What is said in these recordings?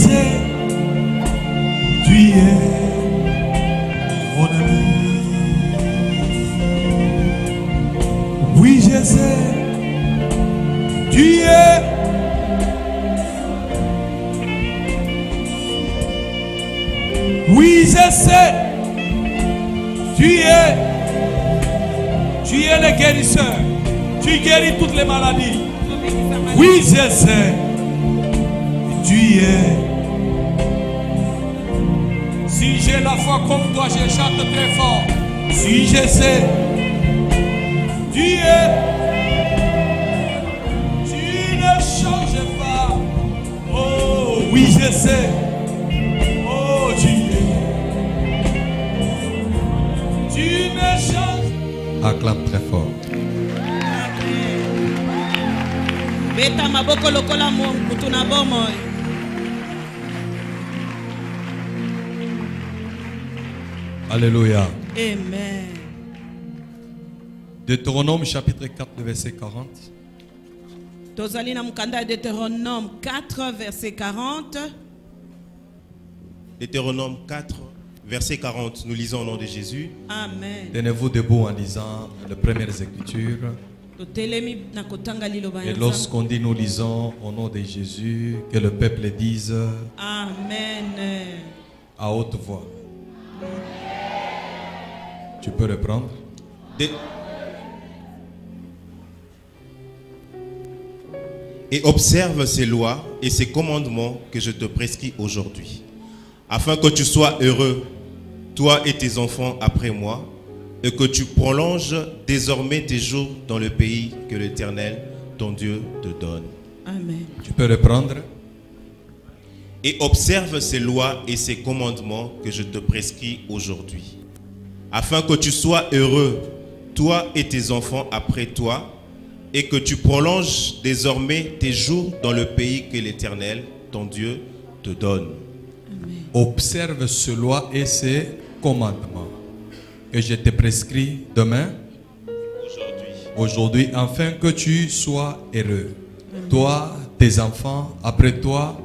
sais, tu es mon ami. Oui, je sais, tu es. Oui, je sais, tu es le guérisseur. Tu guéris toutes les maladies. Oui, je sais, tu es. Si j'ai la foi comme toi, je chante très fort. Si je sais, tu es. Tu ne changes pas. Oh, oui, je sais. Oh, tu es. Tu ne changes. Acclame très fort. Beta maboko lokola mutu na bomoy. Alléluia. Amen. Deutéronome chapitre 4, verset 40. Tozali na mukanda Deutéronome 4 verset 40. Deutéronome 4 verset 40. Nous lisons au nom de Jésus. Amen. Tenez-vous debout en lisant les premières écritures. Et lorsqu'on dit nous lisons au nom de Jésus, que le peuple dise Amen à haute voix. Tu peux reprendre. Et observe ces lois et ces commandements que je te prescris aujourd'hui, afin que tu sois heureux, toi et tes enfants après moi, et que tu prolonges désormais tes jours dans le pays que l'Éternel, ton Dieu, te donne. Amen. Tu peux reprendre. Et observe ces lois et ces commandements que je te prescris aujourd'hui, afin que tu sois heureux, toi et tes enfants après toi, et que tu prolonges désormais tes jours dans le pays que l'Éternel, ton Dieu, te donne. Amen. Observe ces lois et ces commandements que je te prescris demain, aujourd'hui, afin que tu sois heureux, toi, tes enfants après toi,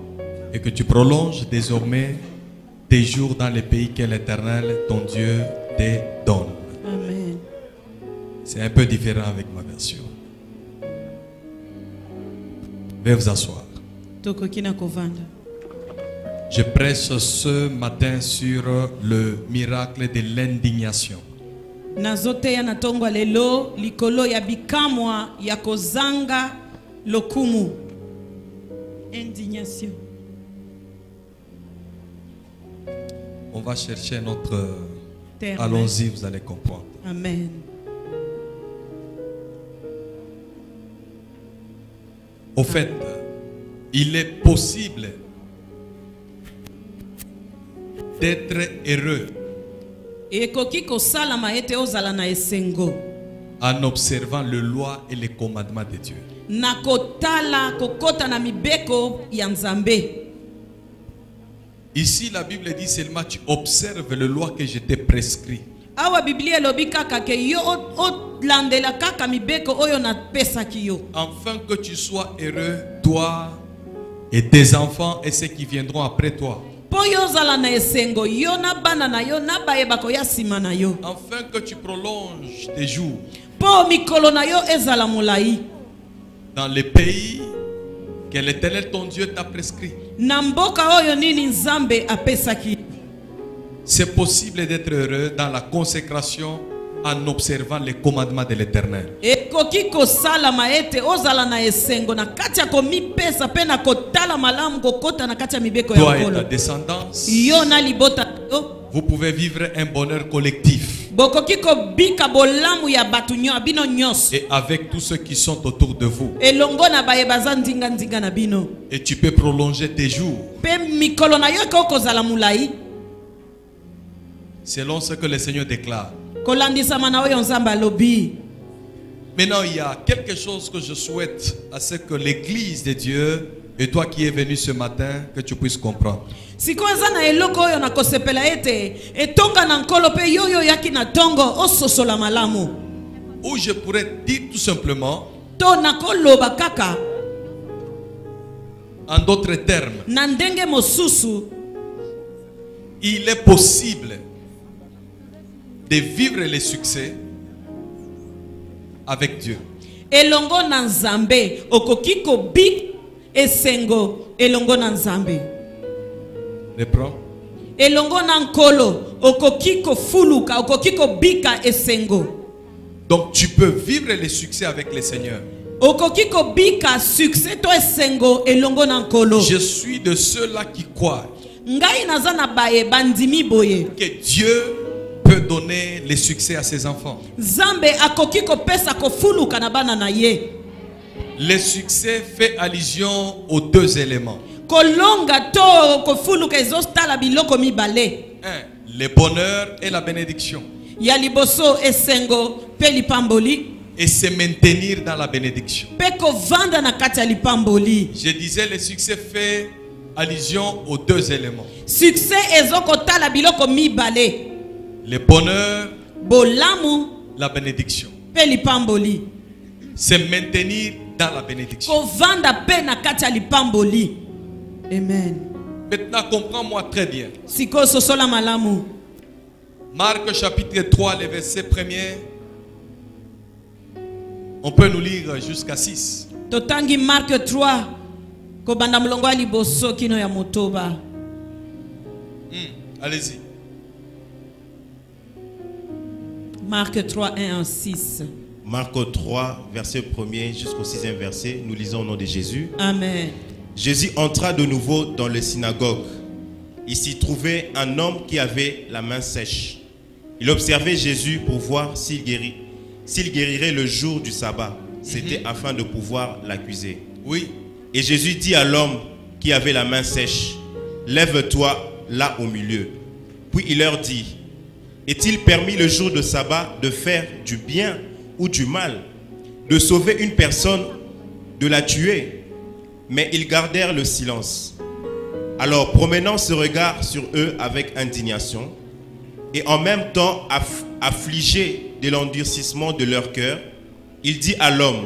et que tu prolonges désormais tes jours dans le pays que l'Éternel, ton Dieu, te donne. Amen. C'est un peu différent avec ma version. Veuillez vous asseoir. Tokokina kovanda. Je prêche ce matin sur le miracle de l'indignation. Nazoteya natongwa lelo likolo ya bikamwa ya kozanga lokumu. Indignation. On va chercher notre... Terme. Allons-y, vous allez comprendre. Amen. Au fait, il est possible d'être heureux en observant les lois et les commandements de Dieu. Ici, la Bible dit seulement tu observes les lois que je t'ai prescrites. Afin que tu sois heureux, toi et tes enfants et ceux qui viendront après toi. Afin que tu prolonges tes jours dans le pays que l'Éternel ton Dieu t'a prescrit. C'est possible d'être heureux dans la consécration en observant les commandements de l'Éternel. Toi et ta descendance, vous pouvez vivre un bonheur collectif. Et avec tous ceux qui sont autour de vous. Et tu peux prolonger tes jours selon ce que le Seigneur déclare. Maintenant, il y a quelque chose que je souhaite à ce que l'Église de Dieu et toi qui es venu ce matin, que tu puisses comprendre. Ou je pourrais dire tout simplement En d'autres termes, na ndenge mosusu il est possible de vivre le succès avec Dieu. elongo na nzambe okoki kobi esengo elongo na nzambe. Reprends. Elongo na nkolo okoki kofuluka okoki kobika esengo. Donc tu peux vivre le succès avec le Seigneur. Okoki kobika succès to esengo elongo na nkolo. Je suis de ceux-là qui croient Ngai naza na baye bandimi boye que Dieu peut donner le succès à ses enfants. Nzambe akoki kopesa kofuluka na bana na ye. Le succès fait allusion aux deux éléments. Kolonga to kofuluka ezostala biloko mibale. Un, le bonheur et la bénédiction. Ya liboso esengo pe lipamboli. Et se maintenir dans la bénédiction. Pe kovanda na kati ya lipamboli. Je disais, le succès fait allusion aux deux éléments. Succès ezokotala biloko mibale. Le bonheur, Bolamu la bénédiction. pe lipamboli. Se maintenir dans la bénédiction. Kovanda pe na kati ya lipamboli. Amen. Maintenant, comprends-moi très bien. Siko sosola malamu. Marc chapitre 3, le verset 1er. On peut nous lire jusqu'à 6. Totangi Marc 3. Kobanda mulongo ya liboso kino ya motoba. Allez-y. Marc 3, 1 à 6. Marc 3, verset 1er jusqu'au 6e verset. Nous lisons au nom de Jésus. Amen. Jésus entra de nouveau dans la synagogue. Il s'y trouvait un homme qui avait la main sèche. Il observait Jésus pour voir s'il guérirait le jour du sabbat. C'était afin de pouvoir l'accuser. Oui. Et Jésus dit à l'homme qui avait la main sèche, lève-toi là au milieu. Puis il leur dit, est-il permis le jour de sabbat de faire du bien ou du mal, de sauver une personne, de la tuer? Mais ils gardèrent le silence. Alors, promenant ce regard sur eux avec indignation, et en même temps affligé de l'endurcissement de leur cœur, il dit à l'homme,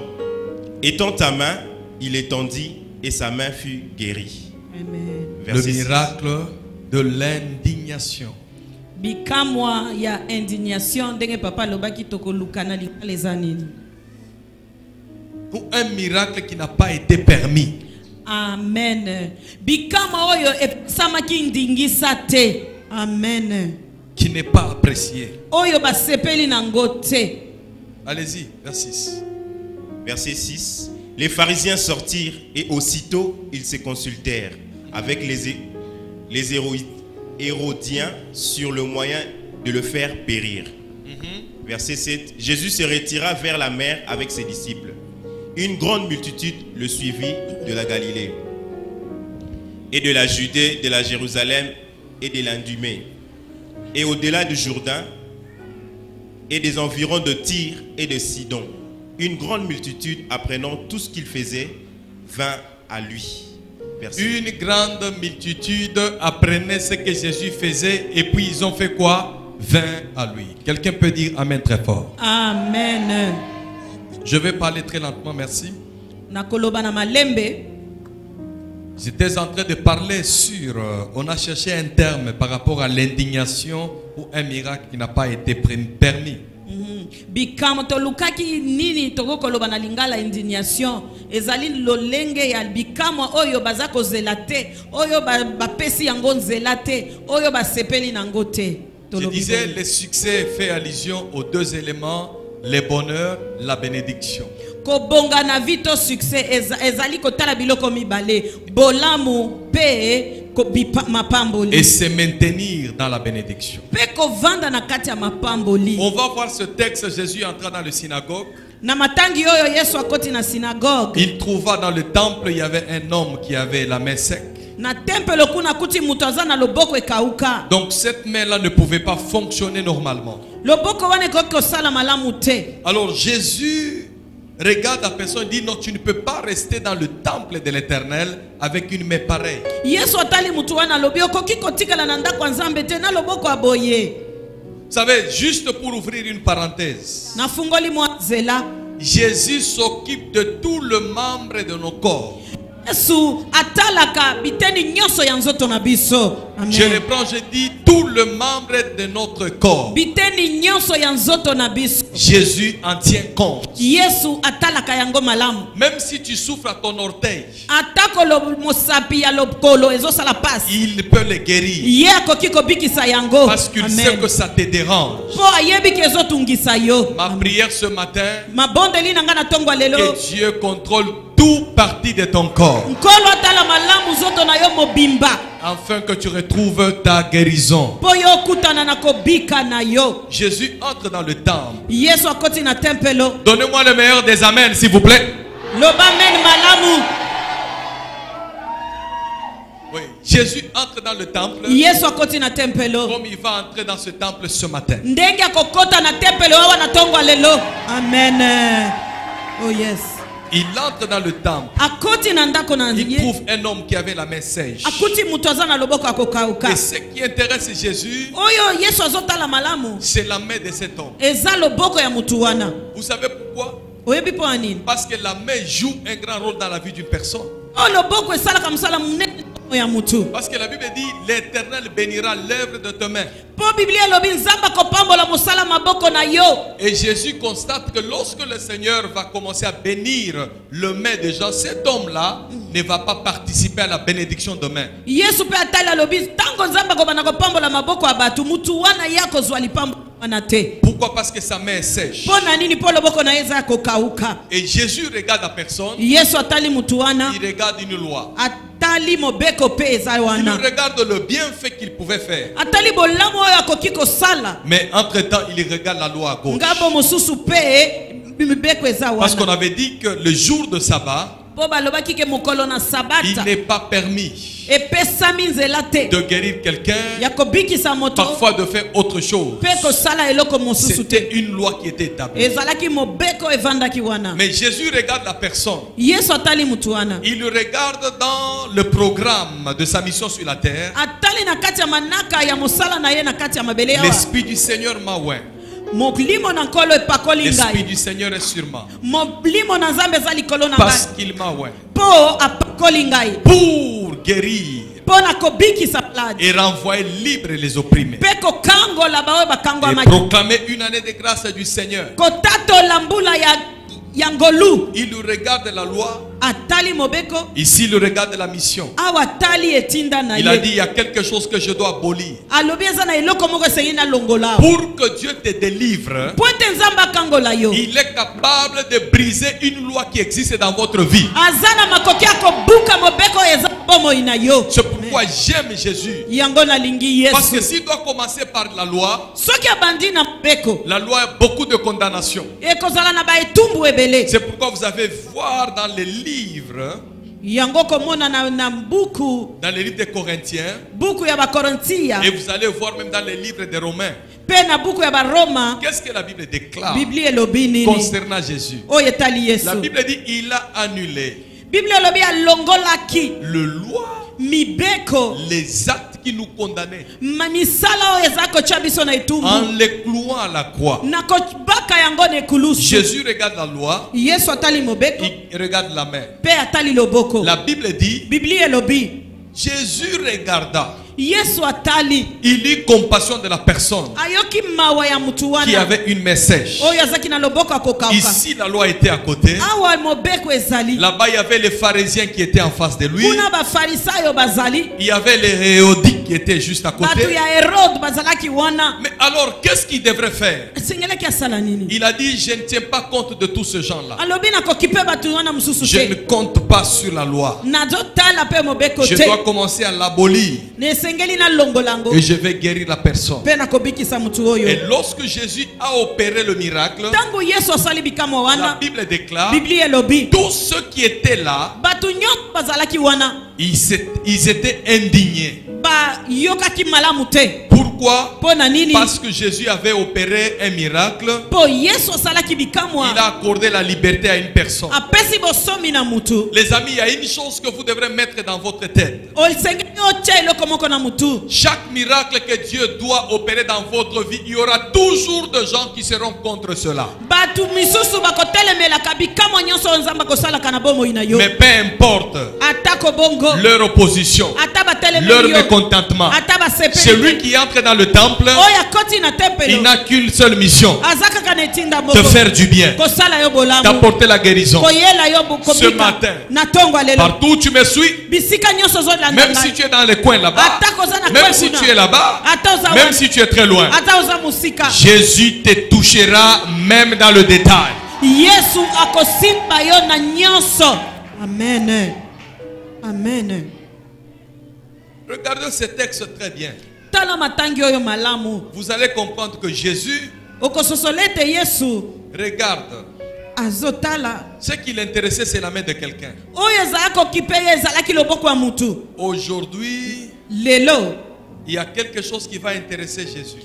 étends ta main, il étendit, et sa main fut guérie. Amen. Le Verset 6. miracle de l'indignation. Bikamwa ya indignation ndenge papa lobaki tokolukana les anines. Pour un miracle qui n'a pas été permis. Amen. Bikama oyo samaki ndingisa te. Amen. Qui n'est pas apprécié. Oyo basepeli nango te. Allez-y, verset 6. Verset 6. Les pharisiens sortirent et aussitôt ils se consultèrent avec les Hérodiens sur le moyen de le faire périr. Verset 7. Jésus se retira vers la mer avec ses disciples. Une grande multitude le suivit de la Galilée et de la Judée, de la Jérusalem et de l'Idumée et au-delà du Jourdain et des environs de Tyr et de Sidon. Une grande multitude, apprenant tout ce qu'il faisait, vint à lui. Verset. Une grande multitude apprenait ce que Jésus faisait et puis ils ont fait quoi? Vint à lui. Quelqu'un peut dire Amen très fort. Amen. Je vais parler très lentement, merci. Nakoloba na malembe. J'étais en train de parler sur, on a cherché un terme par rapport à l'indignation ou un miracle qui n'a pas été permis. Bikama tolukaki nini toko koloba na lingala indignation ezali lolenge ya bikama oyo bazako zelate oyo bapesi yango zelate oyo basepeli nango te. Je disais le succès fait allusion aux deux éléments, le bonheur, la bénédiction. Kobonga na vito succès ezali kotala biloko mibale bolamu pe mapamboli. Et se maintenir dans la bénédiction. Pe kovanda na kati ya mapamboli. On va voir ce texte. Jésus entra dans le synagogue. Na matangi oyo Yesu akoti na synagogue. Il trouva dans le temple, il y avait un homme qui avait la main sec. Na temple kuna kuti mutu aza na loboko ekauka. Donc cette main-là ne pouvait pas fonctionner normalement. Loboko wane koko sala malamu te. Alors Jésus regarde la personne et dit non, tu ne peux pas rester dans le temple de l'Éternel avec une main pareille. Yesu atali mutu wana lobi okoki kotikala na ndako nzambe te na loboko aboye. Vous savez, juste pour ouvrir une parenthèse, Na fungoli mwa zela. Jésus s'occupe de tout le membre de nos corps. Yesu atalaka biteni nyonso ya nzoto na biso. Amen. Je reprends, je dis tout le membre de notre corps. Biteni nyonso ya nzoto na biso. Jésus en tient compte. Yesu atalaka yango malamu. Même si tu souffres à ton orteil, Atako lo mosapi ya lobkolo ezosa la passe. il peut le guérir. Ye akoki kobikisa yango. Parce qu'il sait que ça te dérange. Po ayebi ke ezotungisa yo. Ma prière ce matin, Mabondeli nanga na tongwa lelo. que Dieu contrôle toute partie de ton corps, Nkolo tala malamu zoto na yo mobimba. afin que tu retrouves ta guérison. Po yo kutana na kobika na yo. Jésus entre dans le temple. Yesu akoti na tempelo. Donnez-moi le meilleur des amens, s'il vous plaît. Loba men malamu. Oui. Jésus entre dans le temple Yesu akoti na tempelo. comme il va entrer dans ce temple ce matin. Ndenge akokota na tempelo awa na tongwa lelo. Amen. Oh yes. Il entre dans le temple. Akoti na ndako na Il ye. trouve un homme qui avait la main sèche. Akuti mutu aza na loboko akokauka. Et ce qui intéresse Jésus, Oyo Yesu azotala malamu. c'est la main de cet homme. Eza loboko ya mutu wana. Vous savez pourquoi? Oyebi po anini? Parce que la main joue un grand rôle dans la vie d'une personne. O loboko esalaka mosala munene ya mutu. Parce que la Bible dit, l'Éternel bénira l'œuvre de tes mains. Po Biblia elobi nzamba kopambola mosala maboko na yo. Et Jésus constate que lorsque le Seigneur va commencer à bénir le main des gens, cet homme-là ne va pas participer à la bénédiction de main. Yesu pe atali alobi tango nzamba kobana kopambola maboko ya batu mutu wana yako zwa lipambo wana te. Pourquoi? Parce que sa main est sèche. Po na nini po loboko na eza kokauka. Et Jésus regarde la personne, Yesu atali mutu wana. il regarde une loi. Atali mobeko pe eza Il wana. regarde le bienfait qu'il pouvait faire. Atali bolamu oyo akoki kosala. Mais entre-temps, il regarde la loi à gauche. Ngabo mosusu pe mibeko eza Parce qu'on wana. avait dit que le jour de sabbat, Po balobaki ke mokolo na il sabata. n'est pas permis Epesami nzela te. de guérir quelqu'un, Ya kobikisa moto. parfois de faire autre chose. Pe kosala eloko mosusu te. C'était une loi qui était établie. Ezalaki mobeko evandaki wana. Mais Jésus regarde la personne. Yesu atali mutu wana. Il le regarde dans le programme de sa mission sur la terre. Atali na kati ya manaka ya mosala na ye na kati ya mabele yawa. L'Esprit du Seigneur m'a oint. Molimo na nkolo epakoli L'Esprit ngai. du Seigneur est sur moi. Molimo na nzambe eza likolo na Parce ngai. qu'il m'a oint. Po apakoli ngai. Pour guérir Po na kobikisa malade. et renvoyer libre les opprimés. Pe kokangola baoyo Et bakangwamaki. proclamer une année de grâce du Seigneur. Kotatola mbula ya ngolu. Il regarde la loi. Atali mobeko. Ici, il regarde la mission. Awa tali etinda na Il a dit, ye. il y a quelque chose que je dois abolir. Alobi eza na eloko moko esengi na longola. Pour que Dieu te délivre, Po ete nzambe akangola yo. il est capable de briser une loi qui existe dans votre vie. Aza na makoki ya kobuka mobeko eza bomoi na yo. C'est pourquoi j'aime Jésus. Yango nalingi Parce que Yesu. s'il doit commencer par la loi, Soki abandi na mobeko. la loi a beaucoup de condamnation. Ekozala na baetumbu ebele. C'est pourquoi vous avez voir dans les livres, Yango komona na buku. dans les livres des Corinthiens, Buku ya bakorintia. et vous allez voir même dans les livres des Romains, Pe na buku ya baroma. qu'est-ce que la Bible déclare Biblia elobi nini? concernant Jésus. Oyo etali Yesu. La Bible dit il a annulé Biblia elobi alongolaki le loi, mibeko. les actes qui nous condamnaient, Misala oyo eza kotia biso na etumbu. en les clouant à la croix. Na kobaka yango na ekulusu. Jésus regarde la loi, Yesu atali mobeko. il regarde la main. Pe atali loboko. La Bible dit, Biblia elobi. Jésus regarda, Yesu atali. il eut compassion de la personne Ayoki mawa ya mutu qui wana. avait une main sèche. Oyo azaki na loboko akokauka. Ici, la loi était à côté. Awa mobeko ezali. Là-bas, il y avait les pharisiens qui étaient en face de lui. Kuna bafarisayo bazali. Il y avait les héodiques qui étaient juste à Batu côté. ya Herode bazalaki wana. Mais alors, qu'est-ce qu'il devrait faire? Sengeleki asala nini? Il a dit, je ne tiens pas compte de tous ces gens-là. Alobi na kokipe batu wana mususu Je ne te. compte pas sur la loi. Nazotala pe mobeko Je te. dois commencer à l'abolir Ne sengeli na longolango. et je vais guérir la personne. Pe na kobikisa mutu oyo. Et lorsque Jésus a opéré le miracle, Tango Yesu asali bikamo la wana. Bible déclare, Biblia elobi. tous ceux qui étaient là, Batu nyonso bazalaki wana. ils étaient indignés. bayokaki malamu te. Pourquoi? Pona nini? Parce que Jésus avait opéré un miracle. Po Yesu salaki bikamwa. Il a accordé la liberté à une personne. Apesi bosomi na mutu. Les amis, il y a une chose que vous devrez mettre dans votre tête. Chaque miracle que Dieu doit opérer dans votre vie, il y aura toujours des gens qui seront contre cela. Mais peu importe leur opposition, leur mécontentement, celui qui entre dans le temple, il n'a qu'une seule mission: de faire du bien, d'apporter la guérison. Ce matin, partout où tu me suis, même si tu es dans les coins là-bas, même si tu es là-bas, même si tu es très loin, Jésus te touchera même dans le détail. Amen. Amen. Regardez ce texte très bien. Vous allez comprendre que Jésus regarde. Ce qui l'intéressait, c'est la main de quelqu'un. Aujourd'hui, il y a quelque chose qui va intéresser Jésus.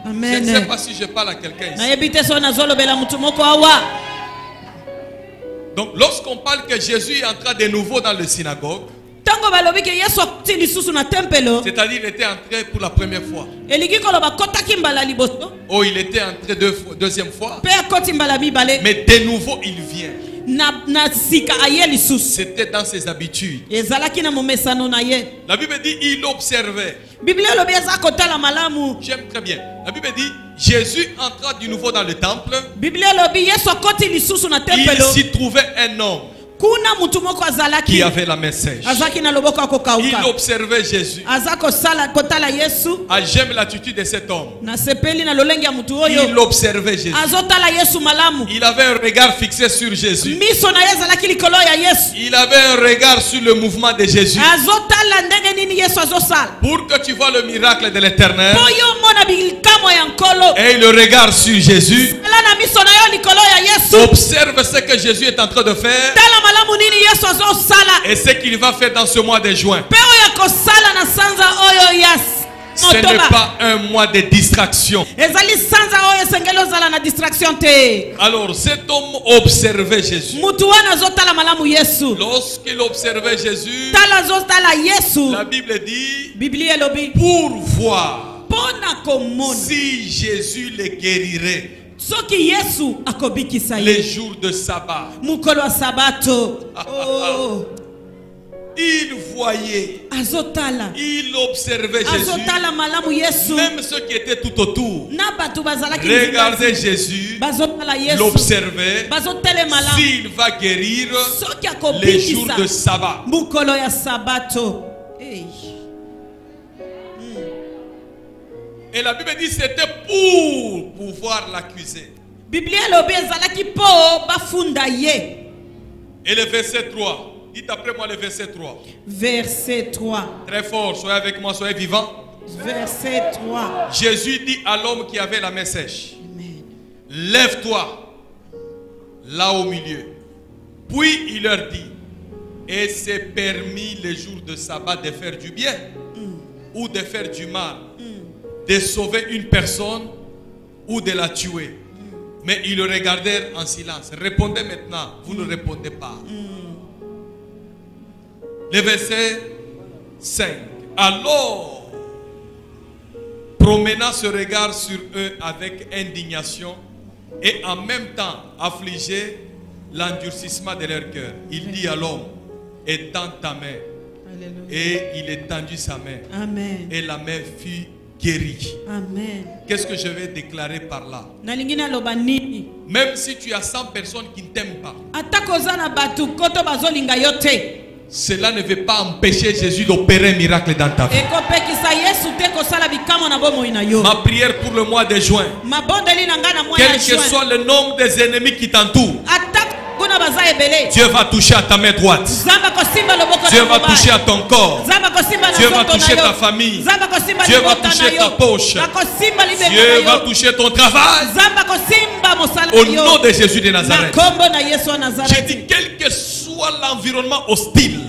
Amen. Je ne sais pas si je parle à quelqu'un ici. Donc, lorsqu'on parle que Jésus est entré de nouveau dans le synagogue, c'est-à-dire il était entré pour la première fois. Oh, il était entré deuxième fois. Mais de nouveau, il vient. C'était dans ses habitudes. La Bible dit il observait. J'aime très bien. La Bible dit Jésus entra de nouveau dans le temple. Il s'y trouvait un homme qui avait la main sèche. Il observait Jésus. J'aime l'attitude de cet homme. Il observait Jésus. Il avait un regard fixé sur Jésus. Il avait un regard sur le mouvement de Jésus. Pour que tu vois le miracle de l'Éternel, et le regard sur Jésus, observe ce que Jésus est en train de faire et ce qu'il va faire dans ce mois de juin. Ce n'est pas un mois de distraction. Alors cet homme observait Jésus. Lorsqu'il observait Jésus, la Bible dit pour voir si Jésus le guérirait les jours de sabbat. Il voyait, il observait Jésus, même ceux qui étaient tout autour regardaient Jésus, l'observaient, s'il va guérir les jours de sabbat. Et la Bible dit c'était pour pouvoir l'accuser. Et le verset 3. Dites après moi le verset 3. Verset 3. Très fort, soyez avec moi, soyez vivants. Verset 3. Jésus dit à l'homme qui avait la main sèche: lève-toi là au milieu. Puis il leur dit: et c'est permis les jours de sabbat de faire du bien ou de faire du mal, de sauver une personne ou de la tuer. Mais ils le regardèrent en silence. Répondez maintenant. Vous ne répondez pas. Le verset 5. Alors, promenant ce regard sur eux avec indignation et en même temps affligé l'endurcissement de leur cœur, il dit à l'homme: étends ta main. Alléluia. Et il étendit sa main. Amen. Et la main fut guérie. Amen. Qu'est-ce que je vais déclarer par là? Même si tu as 100 personnes qui ne t'aiment pas, cela ne veut pas empêcher Jésus d'opérer un miracle dans ta vie. Ma prière pour le mois de juin, quel que soit le nombre des ennemis qui t'entourent, Dieu va toucher à ta main droite. Dieu va toucher à ton corps. Dieu va toucher ta famille. Dieu va toucher ta poche. Dieu va toucher ton travail. Au nom de Jésus de Nazareth. Je dis, quel que soit l'environnement hostile,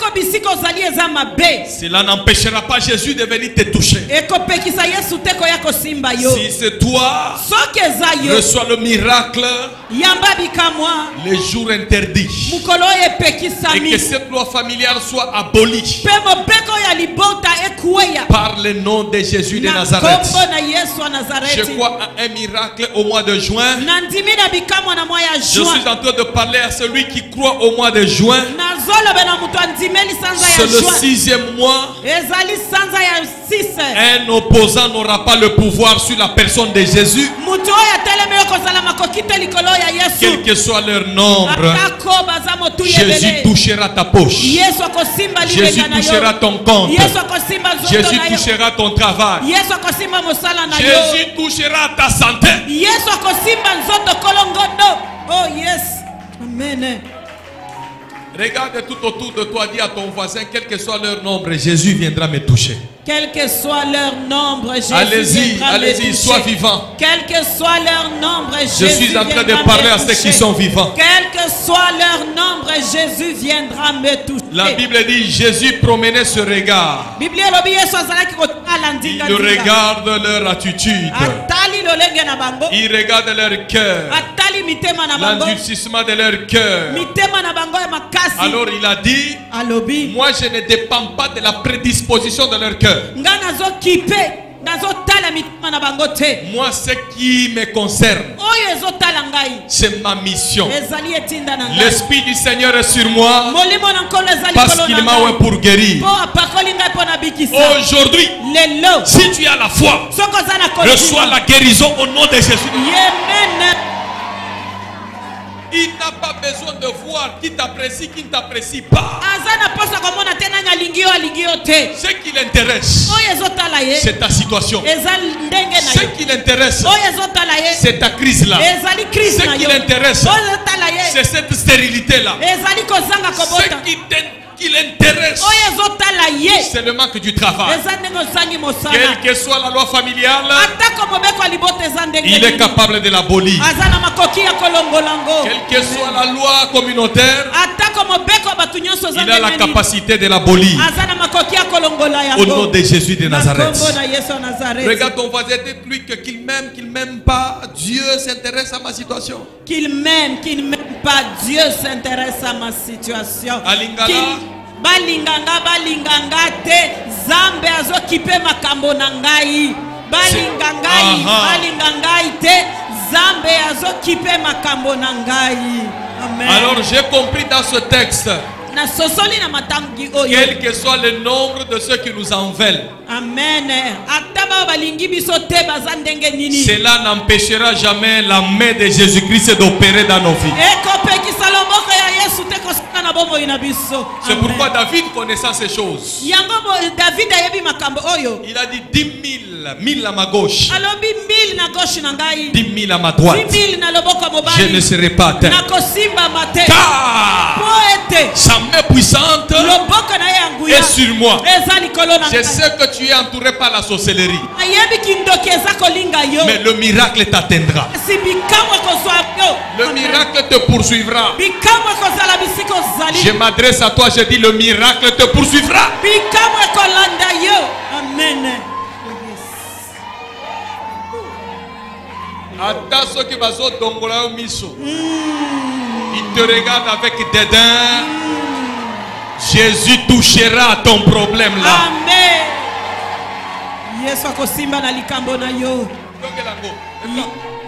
atako bisika ozali eza mabe cela n'empêchera pas Jésus de venir te toucher. ekopekisa Yesu te koya kosimba yo Si c'est toi, soki eza yo reçois le miracle, yamba bikamwa les jours interdits. mukolo oyo Et que epekisami cette loi familiale soit abolie mpe mobeko ya libota ekweya par le nom de Jésus de na Nazareth. kombo na Yesu wa Je Nazareti crois à un miracle au mois de juin. na ndimi na bikamwa na mois ya Je juin suis en train de parler à celui qui croit au mois de juin. nazoloba na moto andimeli sanza C'est ya le juin 6e mois. ezali sanza ya 6 Un opposant n'aura pas le pouvoir sur la personne de Jésus, moto oyo atelemi yo kozala makoki te likolo ya quel Yesu que soit leur nombre. atako baza motu Jésus yebele touchera ta poche. Yesu akosimba Jésus libenga na touchera yo ton compte. Yesu akosimba nzoto Jésus na yo touchera ton travail. Yesu akosimba mosala na yo Jésus touchera ta santé. Yesu akosimba nzoto kolongondo oh yes amen. Regarde tout autour de toi, dis à ton voisin, quel que soit leur nombre, Jésus viendra me toucher. Quel que soit leur nombre, Jésus Allez-y, viendra me allez-y, toucher. sois vivant. Quel que soit leur nombre, Je Jésus suis en train de viendra parler me à ceux toucher. qui sont vivants. Quel que soit leur nombre, Jésus viendra me toucher. La Bible dit, Jésus promenait ce regard. Bible elobi Yesu azalaki kotala Il ndinga regarde leur attitude. atali lolenge na bango Il regarde leur cœur. atali mitema na bango L'endurcissement de leur cœur. mitema na bango ya makasi Alors il a dit, alobi moi je ne dépends pas de la prédisposition de leur cœur. nga nazokipe nazotala mitema na bango te Moi ce qui me concerne, oyo ezotala ngai c'est ma mission. ezali etinda na ngai L'Esprit du Seigneur est sur moi molimo na nkolo ezali parce kolo qu'il na m'a oint ngai pour guérir. mpo apakoli ngai mpo na bikisa Aujourd'hui, lelo si tu as la foi, soki oza na reçois la guérison au nom de Jésus. yemene Il n'a pas besoin de voir qui t'apprécie, qui ne t'apprécie pas. aza na posa komona te nani alingi yo alingi yo te Ce qui l'intéresse, oyo ezotala ye c'est ta situation. eza ndenge na Ce yo qui l'intéresse, oyo ezotala ye c'est ta crise-là. ezali crise Ce na qui yo l'intéresse, oyo ezotala ye c'est cette stérilité-là. ezali kozanga Ce kobota qui l'intéresse, oyo ezotala ye c'est le manque du travail. eza ndenge ozangi mosala Quelle que soit la loi familiale, atako mobeko ya libota eza ndenge il est nini capable de l'abolir. aza na makoki ya kolongola ngo Quelle que soit la loi communautaire, atako mobeko ya bato nyonso eza il a la ndenge nini capacité de l'abolir. aza na makoki ya kolongola Au nom yango de Jésus de na Nazareth. kombo na Yesu wa Nazareth. Regarde ton voisin, dites-lui que qu'il m'aime pas. Dieu s'intéresse à ma situation. Qu'il m'aime pas, Dieu s'intéresse à ma situation. Alingala. Balinganga te, Zambe azokipe makambo na ngai. Balinganga te, Zambe azokipe makambo na ngai. Amen. Alors j'ai compris dans ce texte, na sosoli na matangi oyo. quel que soit le nombre de ceux qui nous en veulent, Amen. Ataba balingi biso te baza ndenge nini. cela n'empêchera jamais la main de Jésus-Christ d'opérer dans nos vies. Ekopekisa loboko ya Yesu te kosala na bomoi na biso. C'est Amen. pourquoi David, connaissant ces choses, Yango David ayebi makambo oyo. il a dit 10 000, 1000 à ma gauche, Alobi 1000 na gauche na ngai. 10 000 à ma droite. 10,000 na loboko mobali. Je ne serai pas atteint. Na kosimba mate. Car Poete. sa main puissante Loboko na ye yanguya. est sur moi. Eza likolo na Je ngai. sais que tu es entouré par la sorcellerie, Ayebi kindoki eza kolinga yo. mais le miracle t'atteindra. Si bikamwa kozwa yo. Le miracle te poursuivra. Bikamwa kozala bisiko zali. Je m'adresse à toi, je dis le miracle te poursuivra. Bikamwa kolanda yo. Amen. Ata soki bazo dongola yo miso, il te regarde avec dédain. Jésus touchera à ton problème là. Amen. Yesu akosimba na likambo na yo.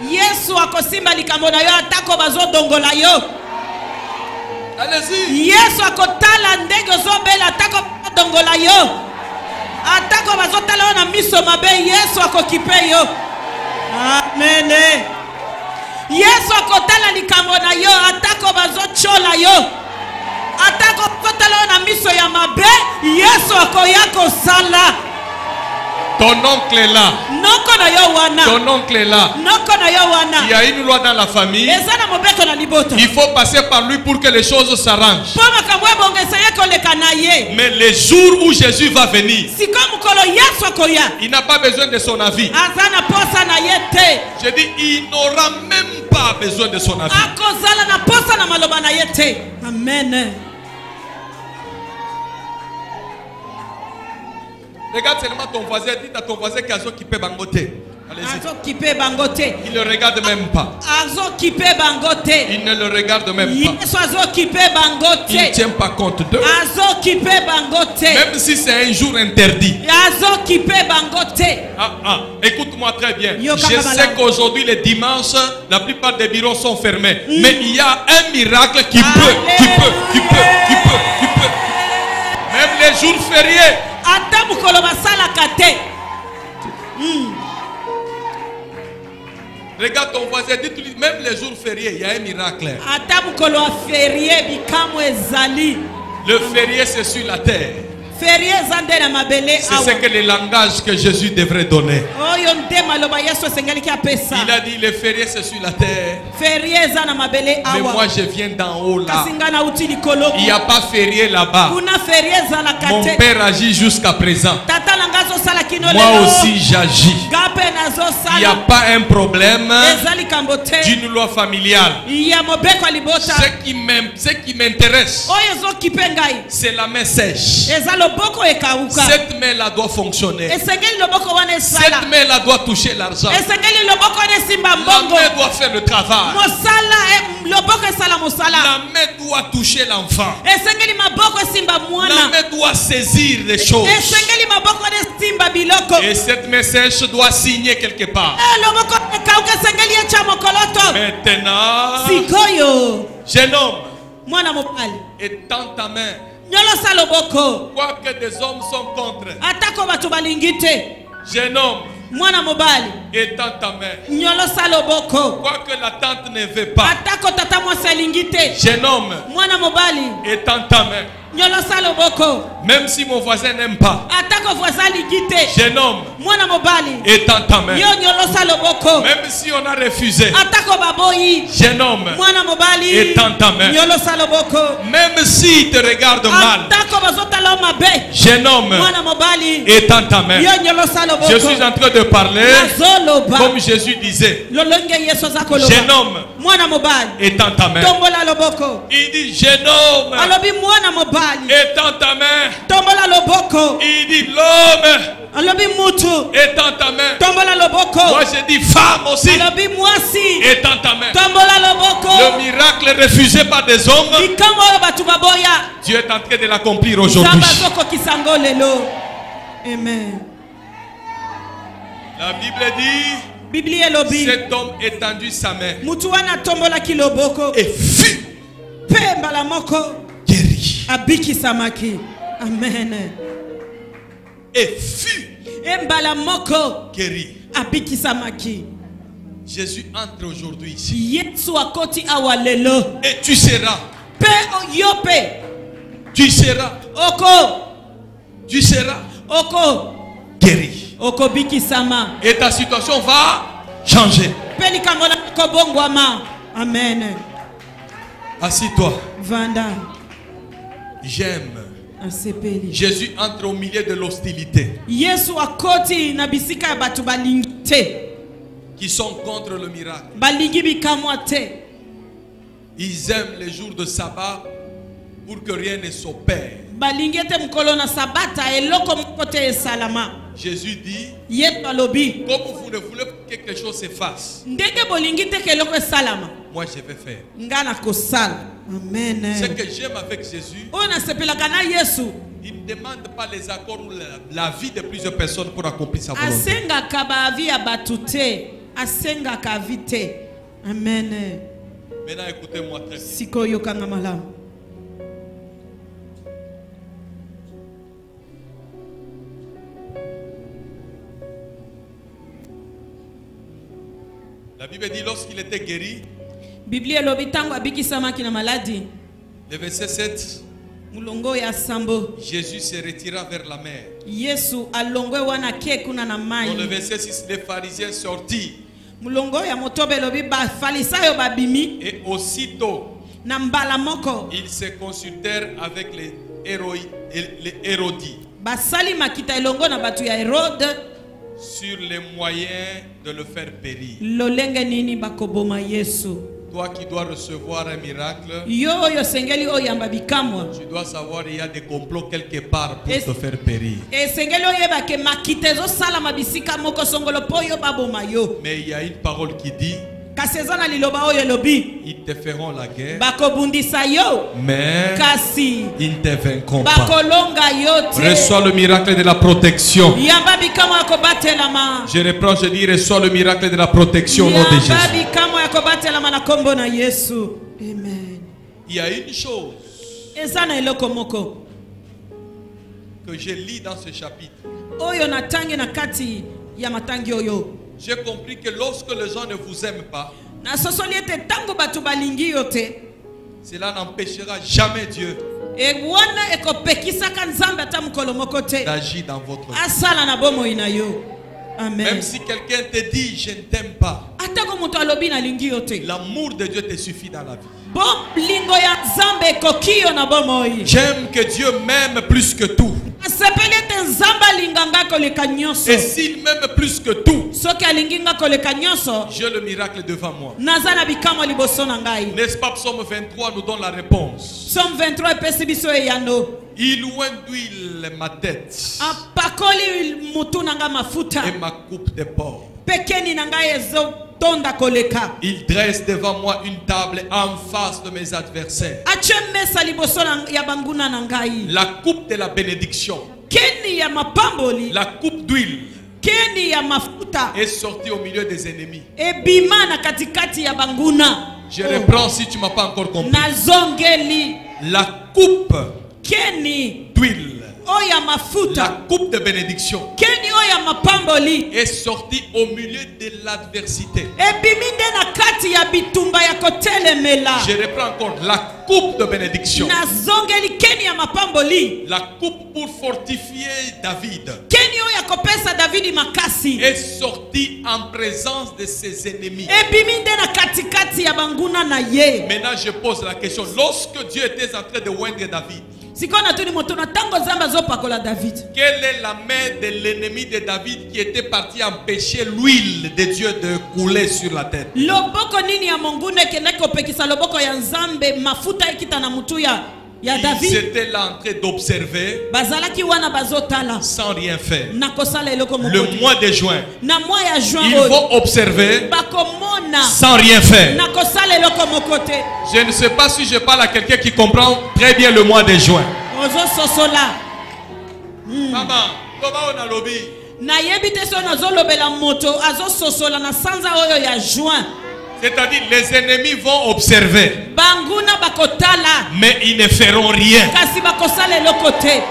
Yesu akosimba likambo na yo atako bazodongola yo. Allez-y. Yesu akotala ndenge ozobela atako bazodongola yo. Atako bazotala yo na miso mabe Yesu akokipe yo. Amen. Yesu akotala likambo na yo atako bazochola yo. Atako bazotala yo na miso ya mabe Yesu akoya kosala. Ton oncle est là. Noko na yo wana. Ton oncle est là. Noko na yo wana. Il y a une loi dans la famille. Eza na mobeko na libota. Il faut passer par lui pour que les choses s'arrangent. Po makambo ebongesa ye koleka na ye. Mais le jour où Jésus va venir, Siko mukolo Yesu akoya. il n'a pas besoin de son avis. Aza na posa na ye te. Je dis, il n'aura même pas besoin de son avis. Akozala na posa na maloba na ye te. Amen. Regarde seulement ton voisin. Dis à ton voisin qu'Azo qui peut bangoter. Allez-y. Azo kipe bangote. Il ne le regarde même pas. Azo kipe bangote. Il ne le regarde même pas. Yesu azo kipe bangote. Il ne tient pas compte d'eux. Azo kipe bangote. Même si c'est un jour interdit. Azo kipe bangote. Écoute-moi très bien. Yo, Je sais qu'aujourd'hui, les dimanches, la plupart des bureaux sont fermés. Mais il y a un miracle qui peut. Même les jours fériés. Ata mukolo basala kate. Regarde ton voisin, dis-lui, même les jours fériés, il y a un miracle. Ata mukolo férié bikamu ezali. Le férié, c'est sur la terre. Férié zande na mabele C'est awa. ce que le langage que Jésus devrait donner. Oyo ndema loba Yesu sengali ki apesa. Il a dit, le férié, c'est sur la terre. Férié za na mabele Mais awa. moi, je viens d'en haut là. Kasinga na uti likolo. Il n'y a pas férié là-bas. Kuna férié za la Mon kate. père agit jusqu'à présent. Tata nangazo sala kino lelo. Moi aussi, j'agis. Gape nazo Il n'y a sala. pas un problème Ezali kambote. d'une loi familiale. Ya mobeko libota. Ce qui m'intéresse, Oyo zo kipengai. c'est la main sèche. Ezalo boko ekauka. Cette main-là doit fonctionner. Esengeli loboko wane sala. Cette main-là doit toucher l'argent. Esengeli loboko ne simba La mbongo. main doit faire le travail. Mosala loboko esala mosala. La main doit toucher l'enfant. Esengeli maboko simba La mwana. main doit saisir les choses. Esengeli maboko ne simba biloko. Et cette main sèche doit signer quelque part. Loboko ekauka esengeli echa mokoloto. Maintenant, Sikoyo. jeune homme, Mwana mopali. étends ta main. Nyolosa loboko. Quoique des hommes sont contre. Atako batu balingi te. Jeune homme, Mwana mobali. étends ta main. Nyolosa loboko. Quoique la tante ne veut pas. Atako tata mwasi alingi te. Jeune homme, Mwana mobali. étends ta main. Nyolosa loboko. Même si mon voisin n'aime pas. Atako voisin alingi te. Jeune homme, Mwana mobali. étends ta main. Yo nyolosa loboko. Même si on a refusé. Atako baboyi. Jeune homme, Mwana mobali. étends ta main. Nyolosa loboko. Même si te regarde mal. Atako bazotala mabe. Jeune homme, Mwana mobali. étends ta main. Yo nyolosa loboko. Je suis en train de parler Nazoloba. comme Jésus disait. Lolonge Yesu zakoloba. Jeune homme, Mwana mobali. étends ta main. Tombola loboko. Il dit jeune homme, Alobi mwana mobali. étends ta main. Tombola loboko. Il dit l'homme, Alobi mutu. étends ta main. Tombola loboko. Moi je dis femme aussi, Alobi mwasi. étends ta main. Tombola loboko. Le miracle refusé par des hommes, Likambo oyo batu baboya. Dieu est en train de l'accomplir aujourd'hui. Nzambe azokokisa yango lelo. Amen. La Bible dit, Biblia elobi. cet homme étendit sa main Mutu wana tombolaki loboko. et fut Pe mbala moko. guéri. Abikisamaki. Amen. Et fut Mbala moko. guéri. Abikisamaki. Jésus entre aujourd'hui ici. Yesu akoti awa lelo. Et tu seras, Pe yope. tu seras, Oko. tu seras Oko. guéri. Oko bikisama. Et ta situation va changer. Pe likambo na kobongwama. Amen. Assis-toi. Vanda. J'aime. Asepeli. Jésus entre au milieu de l'hostilité. Yesu akoti na bisika ya batu balingi te. Qui sont contre le miracle. Balingi bikamwa te. Ils aiment les jours de sabbat pour que rien ne s'opère. Balingi te mukolo na sabata eloko moko te esalama. Jésus dit, Yesu alobi. comme vous ne voulez pas que quelque chose s'efface, Ndenge bolingi te ke eloko esalama. moi je vais faire. Ngana kosala. Amen. Ce que j'aime avec Jésus, Oyo nasepelaka na Yesu. il ne demande pas les accords ou la vie de plusieurs personnes pour accomplir sa volonté. Asengaka bavi ya batu te. Asengaka vi te. Amen. Maintenant écoutez-moi très bien. Sikoyo kanga malamu. La Bible dit lorsqu'il était guéri, Biblia elobi tango abikisamaki na maladi. le verset 7, Mulongo ya sambo. Jésus se retira vers la mer. Yesu alongwe wana ke kuna na mai. Dans le verset 6, les pharisiens sortirent Mulongo ya motobe elobi ba falisayo babimi et aussitôt na mbala moko. ils se consultèrent avec les Hérodies Basali makita elongo na batu ya Herode. sur les moyens de le faire périr. Lolenge nini bakoboma Yesu. Toi qui dois recevoir un miracle, yo oyo sengeli oyamba bikamwa tu dois savoir qu'il y a des complots quelque part pour Et- te faire périr. esengeli oyeba ke makite ezosalama bisika moko songolo mpo yo baboma yo. Mais il y a une parole qui dit, Kasi eza na liloba oyo elobi ils te feront la guerre, bakobundisa yo mais kasi ils ne te vaincront pas. bakolonga yo te. Reçois le miracle de la protection. Yamba bikamwa ya kobatelama. Je reprends, je dis, reçois le miracle de la protection au nom de Yamba Jésus. bikamwa ya kobatelama na kombo na Yesu. Amen. Il y a une chose Eza na eloko moko que je lis dans ce chapitre. oyo natangi na kati ya matangi oyo. J'ai compris que lorsque les gens ne vous aiment pas, Nasosoli ete tango bato balingi yo te, cela n'empêchera jamais Dieu wana ekopekisaka nzambe ata mokolo moko te d'agir dans votre vie. asala na bomoi na yo. Amen. Même si quelqu'un te dit je ne t'aime pas, Atako moto alobi nalingi yo te, l'amour de Dieu te suffit dans la vie. bolingo ya nzambe ekoki yo na bomoi. J'aime que Dieu m'aime plus que tout. Asepeli ete nzambe alinga nga koleka nyonso. Et s'il m'aime plus que tout, Soki alingi nga koleka nyonso, j'ai le miracle devant moi. naza na bikamwa liboso na ngai. N'est-ce pas, Psaume 23 nous donne la réponse. Somme 23 epesi biso eyano. Il d'huile ma tête Apakoli mutu na nga mafuta, et ma coupe de porc. pekeni na ngai ezotonda koleka. Il dresse devant moi une table en face de mes adversaires. Ache mesa liboso ya banguna na ngai. La coupe de la bénédiction, Keni ya mapamboli, la coupe d'huile keni ya mafuta est sortie au milieu des ennemis. ebima na katikati ya banguna. Je reprends si tu ne m'as pas encore compris. Nazongeli La coupe keni d'huile, oya la mafuta, coupe de bénédiction keni oya mapamboli est sortie au milieu de l'adversité. ebimi nde na kati ya bitumba ya kotelemela. Je reprends encore la coupe de bénédiction, Nazongeli keni ya mapamboli, la coupe pour fortifier David keni oya kopesa Davidi makasi est sortie en présence de ses ennemis. ebimi nde na katikati ya banguna na ye. Maintenant, je pose la question. Lorsque Dieu était en train de oindre David, Sikoyo natuni moto na tango nzambe azopakola David, quelle est la main de l'ennemi de David qui était parti empêcher l'huile de Dieu de couler sur la tête? loboko nini ya monguna ekendaki kopekisa loboko ya nzambe mafuta ekita na mutu ya Ils David? étaient là en train d'observer Bazalaki wana bazotala sans rien faire. na kosala eloko moko Le te. mois de juin, Na mwa ya juin ils oyo vont observer bakomona sans rien faire. na kosala eloko moko te. Je ne sais pas si je parle à quelqu'un qui comprend très bien le mois de juin. Ozososola Maman, comment on a lobby? nayebi te so nazolobela moto azososola na sanza oyo ya juin. C'est-à-dire les ennemis vont observer, Banguna bakotala mais ils ne feront rien. kasi bakosala eloko te.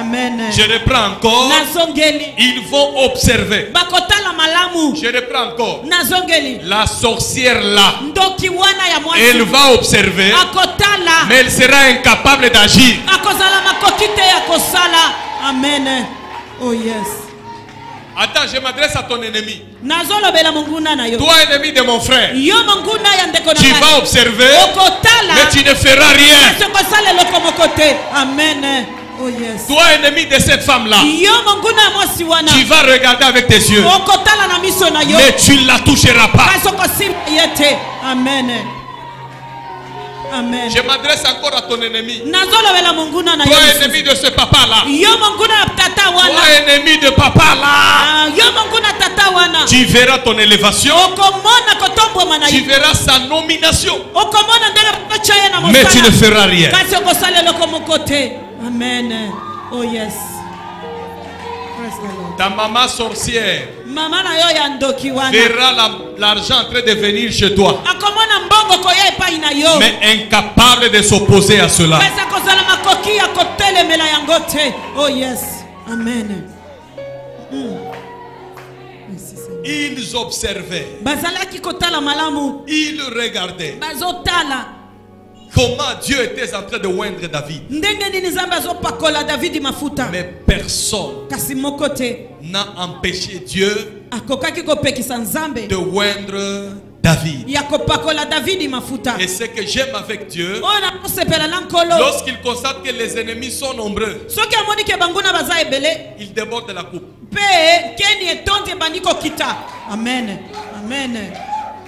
Amen. Je reprends encore. Nazongeli Ils vont observer. bakotala malamu. Je reprends encore. Nazongeli La sorcière là, ndoki wana ya elle mwasi va observer, akotala mais elle sera incapable d'agir. akozala makoki te ya kosala. Amen. Oh yes. Attends, je m'adresse à ton ennemi. Nazolobela monguna na yo. Toi, ennemi de mon frère, Yo monguna ya ndeko na tu ngai. vas observer, Okotala mais tu ne feras rien. kasi okosala eloko moko te. Amen. Oh yes. Toi, ennemi de cette femme-là, Yo monguna ya mwasi wana tu vas regarder avec tes yeux, okotala na miso na yo mais tu ne la toucheras pas. kasi okosimba ye te. Amen. Amen. Je m'adresse encore à ton ennemi. Nazolobela monguna na yo. Toi, ennemi de ce papa-là, Yo monguna ya tata toi, wana. ennemi de papa-là, Ah, yo monguna ya tata wana. tu verras ton élévation, Okomona kotombwama na tu ye. verras sa nomination, Okomona ndenge bakotia ye na mais tu ne mosala. feras rien. Kasi okosala eloko moko te. Amen. Oh yes. Praise the Lord. Ta maman sorcière Mama na yo ya ndoki wana verra l'argent en train de venir chez toi, akomona mbongo koya epai na yo mais incapable de s'opposer à cela. kasi akozala makoki ya kotelemela yango te. Oh yes. Amen. Merci, Seigneur. Ils observaient, Bazalaki kotala malamu, ils regardaient bazotala comment Dieu était en train de oindre David. ndenge nini nzambe azopakola Davidi mafuta, Mais personne kasi moko te n'a empêché Dieu akokaki kopekisa nzambe de oindre David. ya kopakola Davidi mafuta. Et ce que j'aime avec Dieu, Oyo nakosepela na nkolo lorsqu'il constate que les ennemis sont nombreux, soki amoni ke banguna baza ebele il déborde la coupe. mpe keni etondi ebandi kokita. Amen. Amen.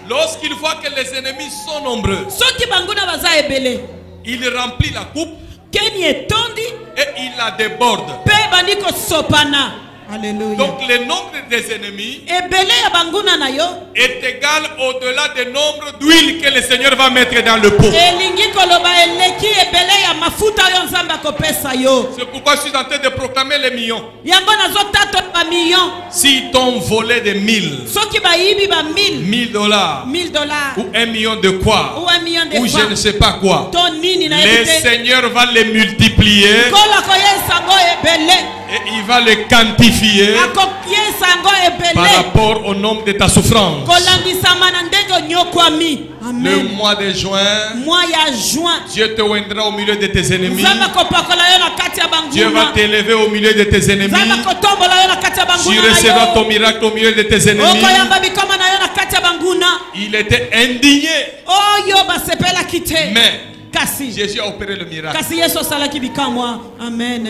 Lorsqu'il voit que les ennemis sont nombreux, soki banguna baza ebele il remplit la coupe keni etondi et il la déborde. pe bandi kosopana. Alléluia. Donc le nombre des ennemis ebele ya banguna na yo est égal au-delà du nombre d'huile que le Seigneur va mettre dans le pot. elingi koloba eleki ebele ya mafuta oyo nzambe akopesa yo. C'est pourquoi je suis en train de proclamer les millions. Yango nazotata ba million. Si t'ont volé des 1000, Soki bayibi ba 1000 $1000 $1000 ou 1 million de quoi, ou 1 million de ou je ne sais pas quoi, ton nini na le ebite Seigneur va les multiplier kola koyesa ngo ebele et il va les quantifier akoyesa ngo par ebele rapport au nombre de ta souffrance. kolandisama na ndenge onyokwami. Le Amen. mois de juin, Mois ya juin Dieu te oindra au milieu de tes ennemis. nzambe akopakola yo na kati ya Dieu va banguna. t'élever au milieu de tes ennemis. nzambe akotombola yo na kati ya Tu banguna recevras na ton yo. miracle au milieu de tes ennemis. okoyamba bikoma na yo na kati ya banguna Il était indigné, oyo basepelaki te mais kasi Jésus a opéré le miracle. kasi yesu asalaki bikamwa. Amen.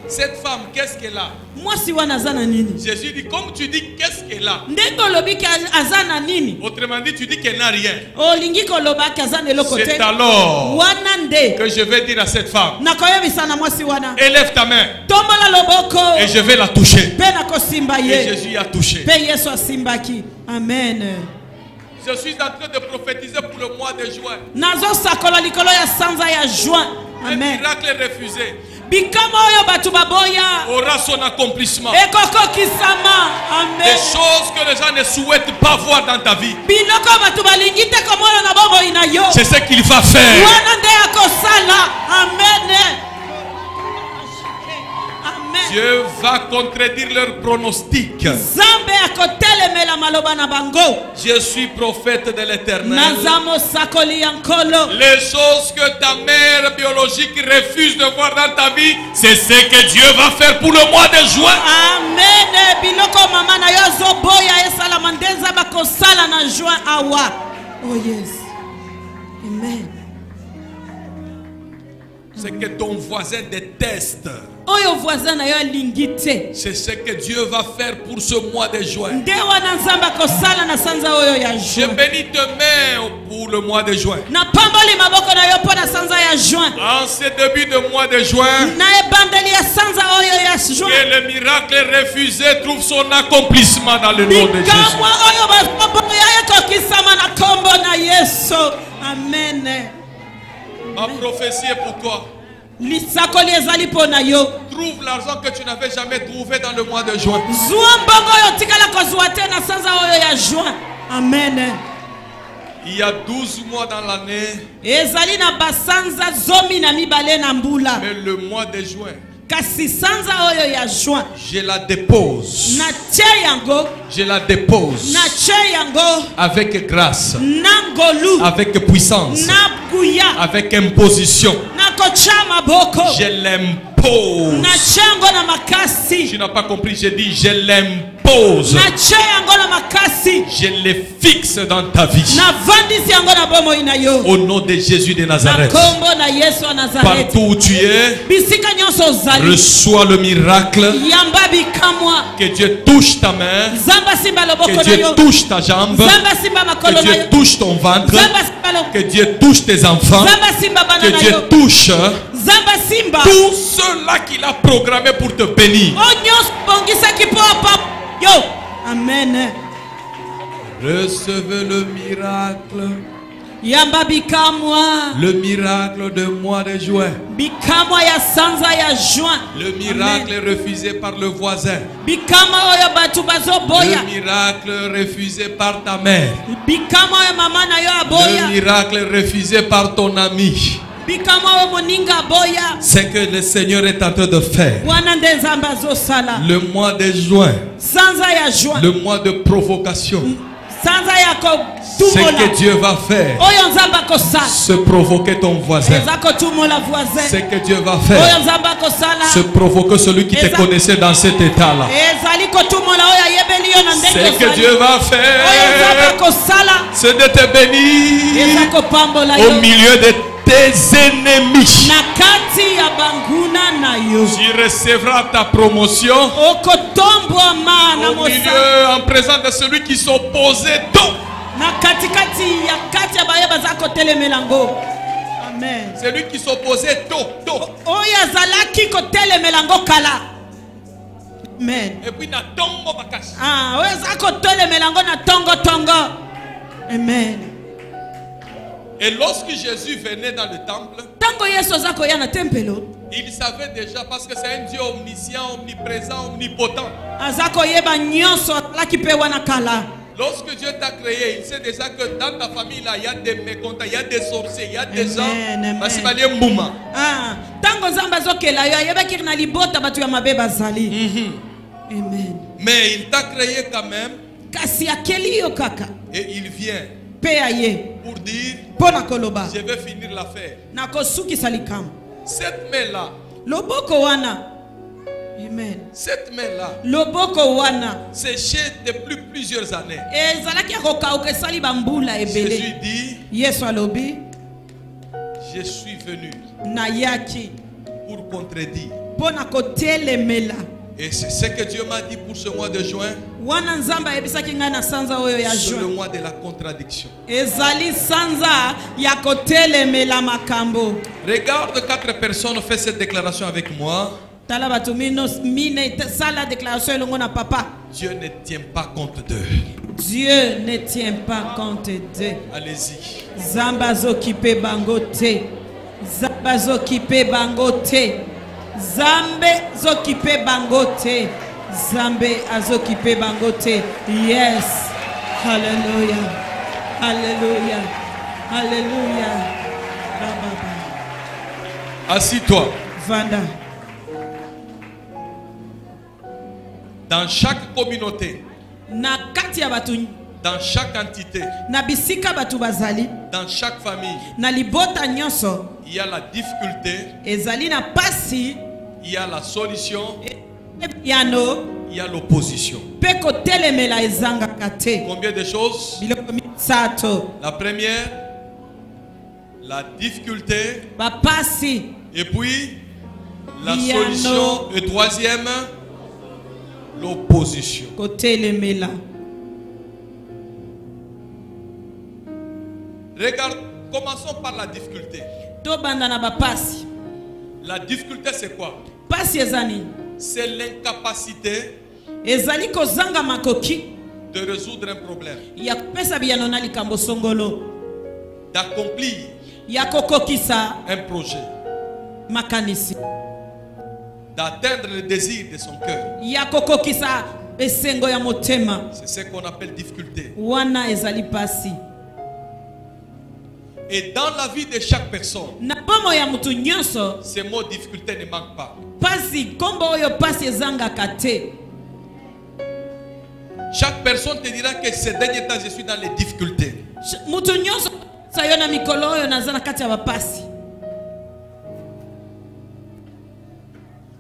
Cette femme, qu'est-ce qu'elle a? mwasi wana aza na nini? Jésus dit, comme tu dis, qu'est-ce qu'elle a? ndenge olobiki aza na nini? Autrement dit, tu dis qu'elle n'a rien. olingi kolobaki aza na eloko te. C'est alors wana nde que je vais dire à cette femme, nakoyebisa na mwasi wana élève ta main tombola loboko et je vais la toucher. mpe nakosimba Et ye Jésus a touché. mpe yesu asimbaki. Amen. Je suis en train de prophétiser pour le mois de juin. nazosakola likolo ya sanza ya juin. Un Amen. miracle refusé bikama oyo bato baboya aura son accomplissement. ekokokisama. Des Amen. choses que les gens ne souhaitent pas voir dans ta vie. biloko bato balingi te komona na bomoi na yo C'est ce qu'il va faire. wana nde akosala. Amen. Amen. Dieu va contredire leurs pronostics. nzambe akotelemela maloba na bango. Je suis prophète de l'Éternel. naza mosakoli ya nkolo. Les choses que ta mère biologique refuse de voir dans ta vie, c'est ce que Dieu va faire pour le mois de juin. Amen. biloko mama na yo azoboya esalama nde nzambe akosala na juin awa. Oh yes. Amen. C'est que ton voisin déteste. oyo voisin na yo alingi te C'est ce que Dieu va faire pour ce mois de juin. nde wana nzambe akosala na sanza oyo ya Je juin. bénis tes mains pour le mois de juin. napamboli maboko na yo mpo na sanza ya juin. En ce début de mois de juin, na ebandeli ya sanza oyo ya que juin. le miracle refusé trouve son accomplissement dans le nom de Jésus. bikamwa oyo baboya ekokisama na kombo na yesu. Amen. Ma prophétie est pour toi. lisakoli ezali mpo na yo. Trouve l'argent que tu n'avais jamais trouvé dans le mois de juin. zwa mbongo oyo otikala kozwa te na sanza oyo ya juin. Amen. Il y a 12 mois dans l'année, ezali na basanza 12 na mbula. mais le mois de juin, kasi sanza oyo ya juin je la dépose. na tie yango Je la dépose na tie yango avec grâce, na ngolu avec puissance, na buya avec imposition. na kotia maboko Je l'impose. na tie yango na makasi Tu n'as pas compris, j'ai dit je l'impose. na tie yango na makasi Je le fixe dans ta vie. na vandisi yango na bomoi na yo Au nom de Jésus de na Nazareth. kombo na yesu wa nazareti. Partout où tu es, bisika nyonso ozali reçois le miracle. yamba bikamwa. Que Dieu touche ta main. nzambe asimba loboko Que na Dieu yo. touche ta jambe. nzambe asimba makolo Que na Dieu yo. touche ton ventre. nzambe asimba loboko. Que Dieu touche tes enfants. nzambe asimba bana Que na Dieu yo. touche nzambe asimba tous ceux-là qu'il a programmé pour te bénir. o nyonso bongisaki mpo apa yo. Amen. Recevez le miracle. yamba bikamwa. Le miracle de mois de juin. bikamwa ya sanza ya juin. Le miracle refusé par le voisin. bikamwa oyo bato bazoboya. Le miracle refusé par ta mère. bikamwa oyo mama na yo Le aboya. miracle refusé par ton ami. bikamwa oyo moninga aboya. C'est que le Seigneur est en train de faire. wana nde nzambe azosala. Le mois de juin, sanza ya juin. le mois de provocation. sanza ya Ce kotumola que Dieu va faire, oyo nzambe akosala. se provoquer ton voisin. eza kotumola voisin. Ce que Dieu va oyo faire, nzambe akosala. se provoquer celui qui te connaissait dans cet état-là. ezali kotumola oyo ayebeli yo na ndenge Ce que ozali. Dieu va oyo nzambe faire, akosala. c'est de te bénir eza kopambola au yo milieu de tes ennemis. na kati ya banguna na yo. Tu recevras ta promotion okotombwama na au mosala milieu, en présence de celui qui s'opposait donc. Na katikati ya kati ya baye bazako telemelango. Amen. C'est lui qui s'opposait tôt. Oya zalaki ko telemelango kala. Amen. Et puis na tongo bakasi. Oya zako telemelango na tongo. Amen. Et lorsque Jésus venait dans le temple, tango Yesu zako ya na tempelo, il savait déjà parce que c'est un Dieu omniscient, omniprésent, omnipotent. Azako yeba nyonso la ki pe wana kala. Lorsque Dieu t'a créé, il sait déjà que dans ta famille là, il y a des mécontents, il y a des sorciers, il y a des gens. Tango zamba zokela yo yeba ki na libota batu ya mabeba zali. Amen. Mais il t'a créé quand même. Kasi akeli yo kaka. Et il vient pour dire, je vais finir l'affaire. Cette main-là, loboko wana. Amen. Cette main-là, loboko wana, séchée depuis plusieurs années. Jésus dit, Yesu alobi, je suis venu pour contredire. Et c'est ce que Dieu m'a dit pour ce mois de juin. C'est le mois de la contradiction. Regarde 4 personnes font cette déclaration avec moi. Dieu ne tient pas compte d'eux. Dieu ne tient pas compte d'eux. Allez-y. Zambazo kipe bangote. Zambazo kipe bangote. Zambe zokipe bangote. Zambe azokipe bangote. Yes. Hallelujah. Hallelujah. Hallelujah. Assis-toi. Vanda. Dans chaque communauté, na kati ya batu, dans chaque entité, na bisika batu bazali, dans chaque famille, na libota nyonso, il y a la difficulté, ezali na pasi, il y a la solution, yano, il y a l'opposition. Peko telemela ezanga kate. Combien de choses? La première, la difficulté, ba pasi, et puis la solution, et troisième, l'opposition. Regarde, commençons par la difficulté. La difficulté c'est quoi? C'est l'incapacité de résoudre un problème, d'accomplir un projet, d'atteindre le désir de son cœur. C'est ce qu'on appelle difficulté. Et dans la vie de chaque personne, ces mots difficulté ne manquent pas. Chaque personne te dira que ces derniers temps je suis dans les difficultés.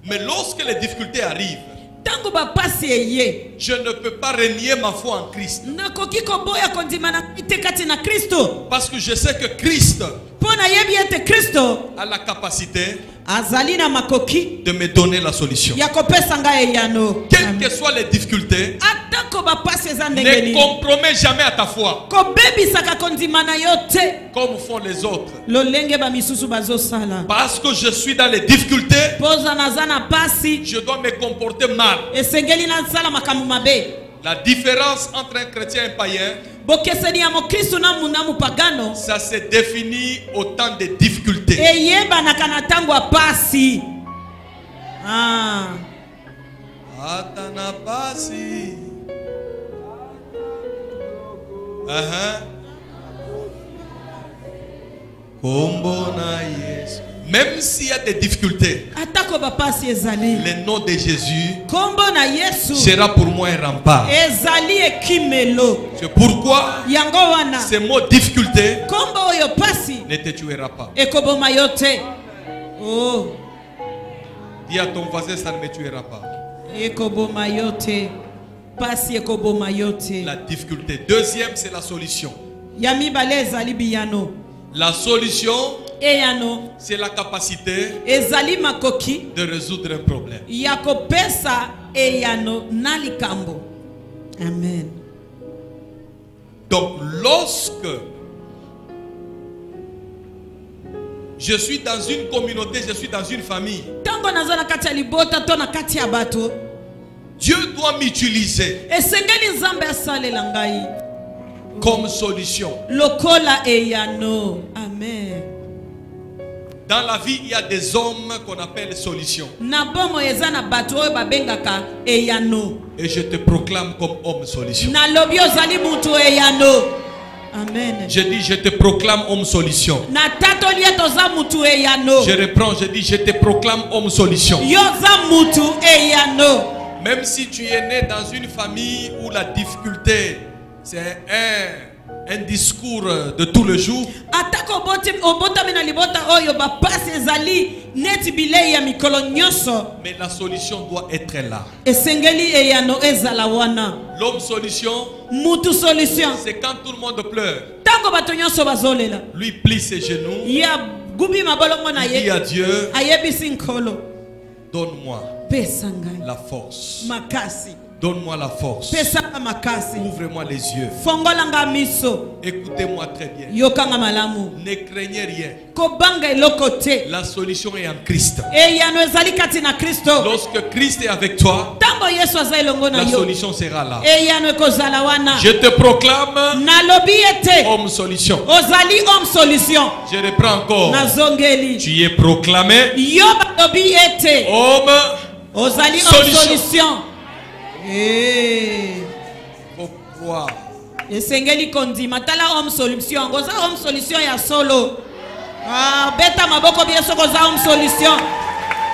Mais lorsque les difficultés arrivent, je ne peux pas renier ma foi en Christ. Parce que je sais que Christ a la capacité de me donner la solution. Quelles que soient les difficultés, ne compromets jamais à ta foi comme font les autres. Parce que je suis dans les difficultés, je dois me comporter mal. La différence entre un chrétien et un païen, ça se définit au temps des difficultés. Même s'il y a des difficultés, le nom de Jésus sera pour moi un rempart. C'est pourquoi ces mots difficulté ne te tuera pas. Dis à ton voisin, ça ne me tuera pas. La difficulté. Deuxième, c'est la solution. La solution, c'est la capacité de résoudre un problème. Amen. Donc lorsque je suis dans une communauté, je suis dans une famille, Dieu doit m'utiliser comme solution. Amen. Dans la vie, il y a des hommes qu'on appelle solutions. Et je te proclame comme homme solution. Amen. Je dis, je te proclame homme solution. Je reprends, je dis, je te proclame homme solution. Même si tu es né dans une famille où la difficulté, c'est un discours de tout le jour, mais la solution doit être là. L'homme solution, c'est quand tout le monde pleure, lui plie ses genoux, il dit à Dieu, donne-moi la force. Donne-moi la force. Ouvre-moi les yeux. Écoutez-moi très bien. Ne craignez rien. La solution est en Christ. Lorsque Christ est avec toi, la solution sera là. Je te proclame homme solution. Je reprends encore. Tu es proclamé homme solution. Faut croire. Esengeli kondima tala homme solution. Goza homme solution ya solo. Beta maboko bieso goza homme solution.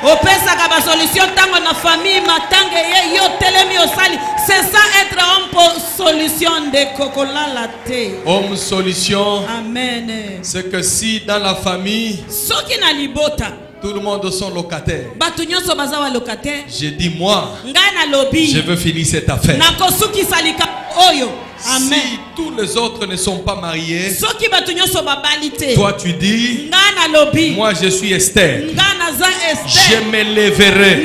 Opesa kaba solution tango na famille matange ye yo telemi osali. C'est ça être homme solution de kokola latte. Homme solution. Amen. C'est que si dans la famille soki na libota tout le monde sont locataires, je dis moi, je veux finir cette affaire. Amen. Si tous les autres ne sont pas mariés, toi tu dis, moi je suis Esther, je me lèverai,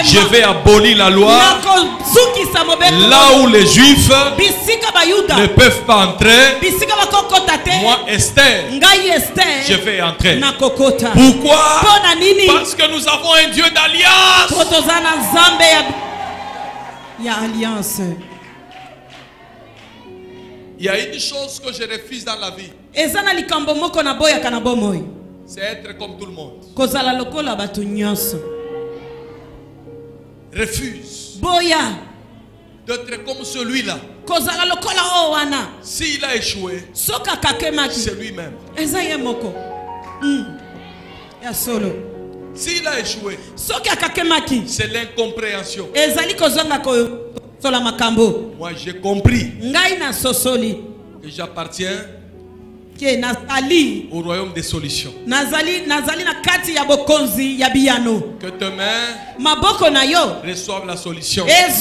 je vais abolir la loi là où les Juifs ne peuvent pas entrer. Moi Esther, je vais entrer. Pourquoi? Parce que nous avons un Dieu d'alliance. Il y a une chose que je refuse dans la vie. C'est être comme tout le monde. Refuse d'être comme celui-là. S'il a échoué, c'est lui-même. S'il a échoué, c'est l'incompréhension. Moi j'ai compris que j'appartiens au royaume des solutions. Que tes mains reçoivent la solution. J'ai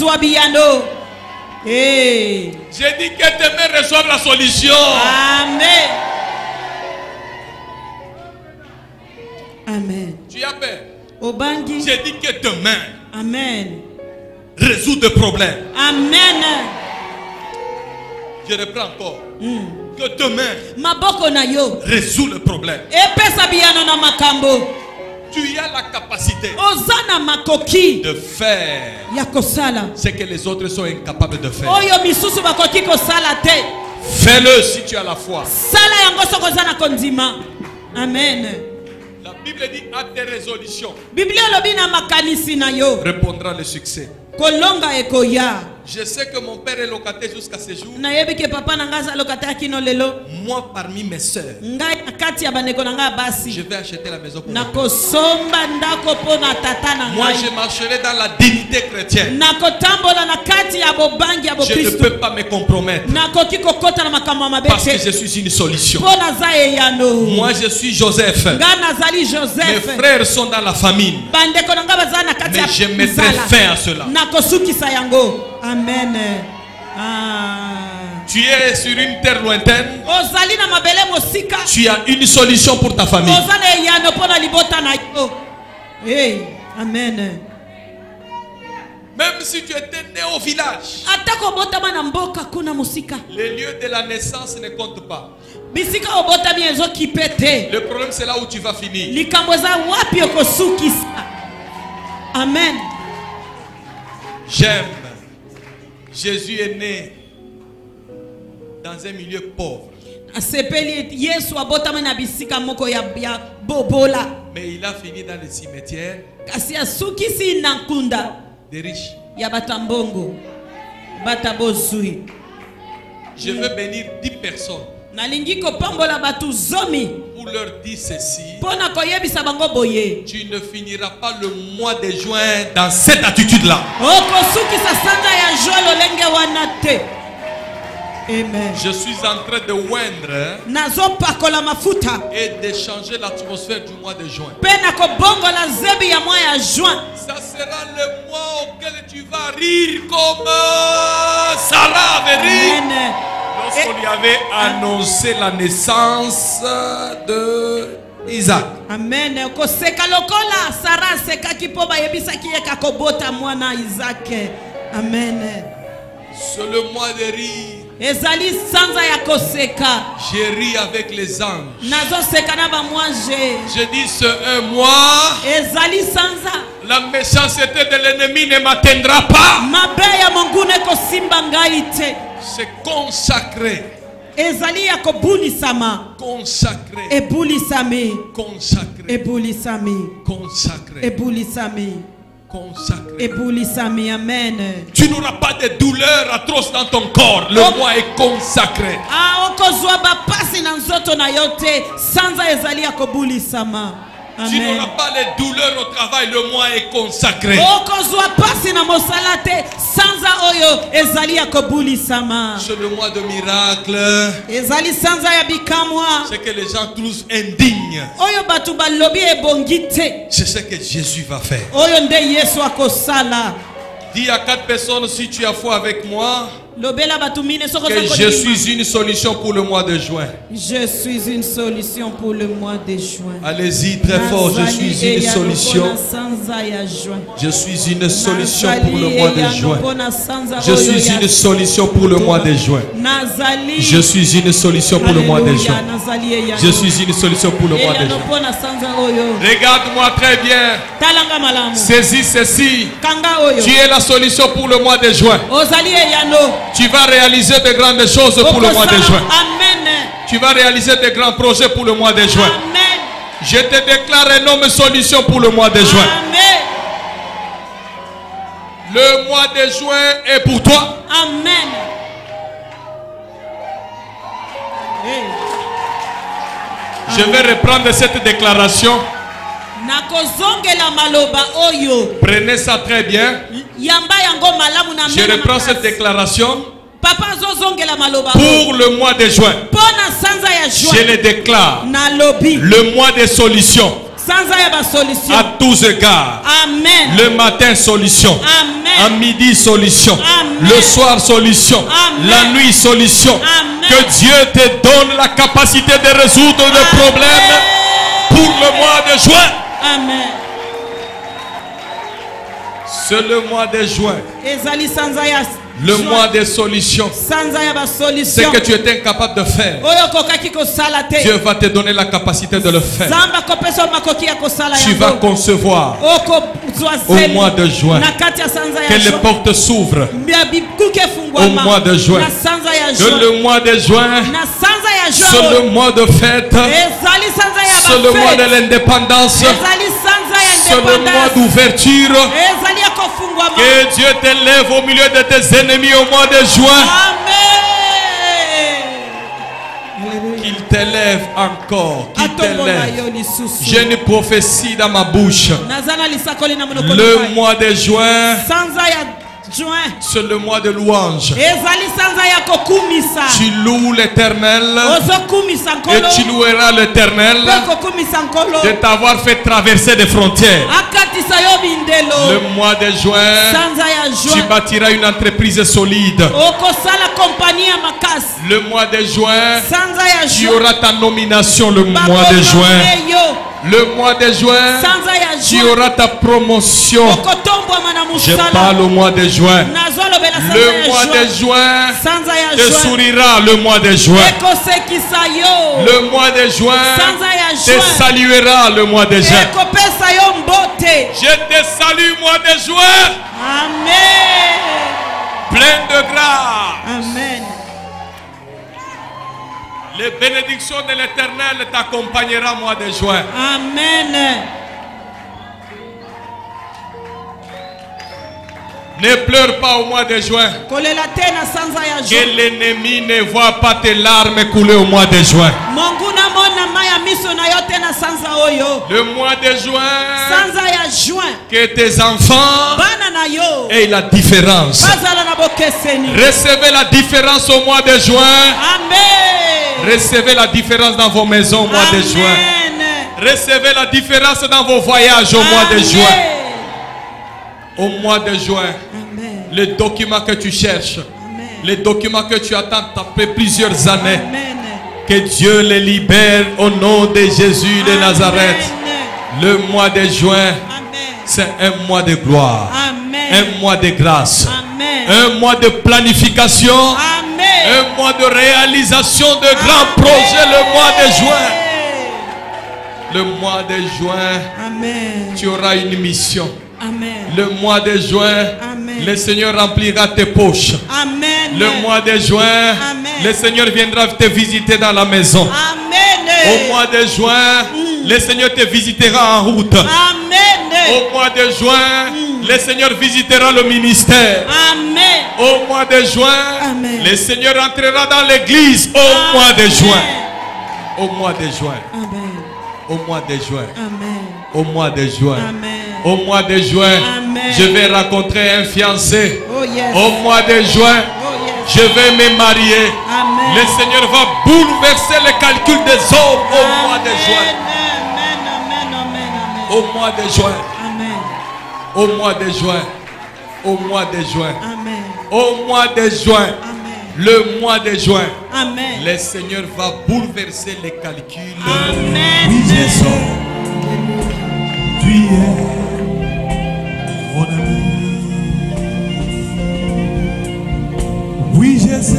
dit que tes mains reçoivent la solution. Amen. Amen. Tu as peur? Obangi. J'ai dit que tes mains. Amen. Résout des problèmes. Amen. Je reprends encore. Que tes mains résout le problème. Tu as la capacité de faire ce que les autres sont incapables de faire. Fais-le si tu as la foi. Amen. La Bible dit à tes résolutions répondra le succès. Je sais que mon père est locataire jusqu'à ce jour. Moi parmi mes soeurs, je vais acheter la maison pour moi. Moi je marcherai dans la dignité chrétienne. Je ne peux pas me compromettre parce que je suis une solution. Moi je suis Joseph. Mes frères sont dans la famine, mais je mettrai fin à cela. Amen. Tu es sur une terre lointaine. Tu as une solution pour ta famille. Amen. Même si tu étais né au village, les lieux de la naissance ne comptent pas. Le problème, c'est là où tu vas finir. Amen. J'aime. Jésus est né dans un milieu pauvre. Mais il a fini dans le cimetière des riches. Je veux bénir 10 personnes pour leur dire ceci. Tu ne finiras pas le mois de juin dans cette attitude-là. Amen. Je suis en train de oindre et de changer l'atmosphère du mois de juin. Ça sera le mois auquel tu vas rire comme Sarah avait ri lorsqu'on lui avait annoncé la naissance de Isaac. Amen. Amen. C'est le mois de rire. J'ai ri avec les anges. Je dis c'est un mois. La méchanceté de l'ennemi ne m'atteindra pas. C'est consacré. Consacré. Consacré. Amen. Tu n'auras pas de douleur atroce dans ton corps. Le mois est consacré. Tu n'auras pas les douleurs au travail. Le mois est consacré. C'est le mois de miracle. C'est que les gens trouvent indigne. C'est ce que Jésus va faire. Dis à 4 personnes, si tu as foi avec moi, que je suis une solution pour le mois de juin. Je suis une solution pour le mois de juin. Allez-y très fort, je suis une solution. Je suis une solution pour le mois de juin. Je suis une solution pour le mois de juin. Je suis une solution pour le mois de juin. Je suis une solution pour le mois de juin. Regarde-moi très bien. Saisis ceci. Tu es la solution pour le mois de juin. Tu vas réaliser de grandes choses pour le mois de juin. Amen. Tu vas réaliser de grands projets pour le mois de juin. Amen. Je te déclare un homme solution pour le mois de juin. Amen. Le mois de juin est pour toi. Amen. Je vais reprendre cette déclaration. Prenez ça très bien. Je reprends cette déclaration. Pour le mois de juin, je le déclare. Le mois des solutions. À tous égards. Amen. Le matin solution. Amen. À midi solution. Amen. Le soir solution. Amen. La nuit solution. Amen. Que Dieu te donne la capacité de résoudre les problèmes pour le mois de juin. Amen. C'est le mois de juin. Le mois des solutions. Ce que tu étais incapable de faire, Dieu va te donner la capacité de le faire. Tu vas concevoir au mois de juin que les portes s'ouvrent. Au mois de juin, que le mois de juin, c'est le mois de fête, c'est le mois de l'indépendance, c'est le mois d'ouverture. Que Dieu t'élève au milieu de tes ennemis au mois de juin. Amen. Qu'il t'élève encore. Qu'il t'élève. J'ai une prophétie dans ma bouche. Le mois de juin, c'est le mois de louange. Tu loues l'Éternel et tu loueras l'Éternel de t'avoir fait traverser des frontières. Le mois de juin, tu bâtiras une entreprise solide. Le mois de juin, tu auras ta nomination le mois de juin. Le mois de juin, tu auras ta promotion. Je parle au mois de juin. Le mois de juin te sourira. Le mois de juin. Le mois de juin te saluera. Le mois de juin. Je te salue, mois de juin. Amen. Plein de grâce. Amen. Les bénédictions de l'Éternel t'accompagneront, mois de juin. Amen. Ne pleure pas au mois de juin. Que l'ennemi ne voit pas tes larmes couler au mois de juin. Le mois de juin, que tes enfants aient la différence. Recevez la différence au mois de juin. Amen. Recevez la différence dans vos maisons au mois de juin. Recevez la différence dans vos voyages au mois de juin. Au mois de juin, amen, les documents que tu cherches, amen, les documents que tu attends après plusieurs années, amen, que Dieu les libère au nom de Jésus de Nazareth. Le mois de juin, c'est un mois de gloire, amen, un mois de grâce, amen, un mois de planification, amen, un mois de réalisation de grands projets. Le mois de juin, le mois de juin, amen, tu auras une mission. Amen. Le mois de juin, amen, le Seigneur remplira tes poches. Amen. Le mois de juin, amen, le Seigneur viendra te visiter dans la maison. Amen. Au mois de juin, le Seigneur te visitera en route. Amen. Au mois de juin, le Seigneur visitera le ministère. Amen. Au mois de juin, amen, le Seigneur entrera dans l'église. Au mois de juin. Au mois de juin. Amen. Au mois de juin. Amen. Au mois de juin. Amen. Au mois de juin, amen, je vais rencontrer un fiancé. Oh yes. Au mois de juin, oh yes, je vais me marier. Amen. Le Seigneur va bouleverser les calculs des hommes au mois de juin. Amen. Amen. Amen. Amen. Au mois de juin. Amen. Au mois de juin. Au mois de juin. Amen. Au mois de juin. Amen. Le mois de juin. Amen. Le Seigneur va bouleverser les calculs. Amen. Oui, Jésus, tu es mon ami. Oui, Jésus,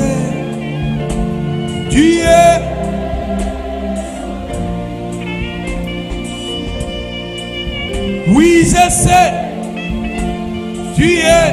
tu es. Oui, je sais, tu es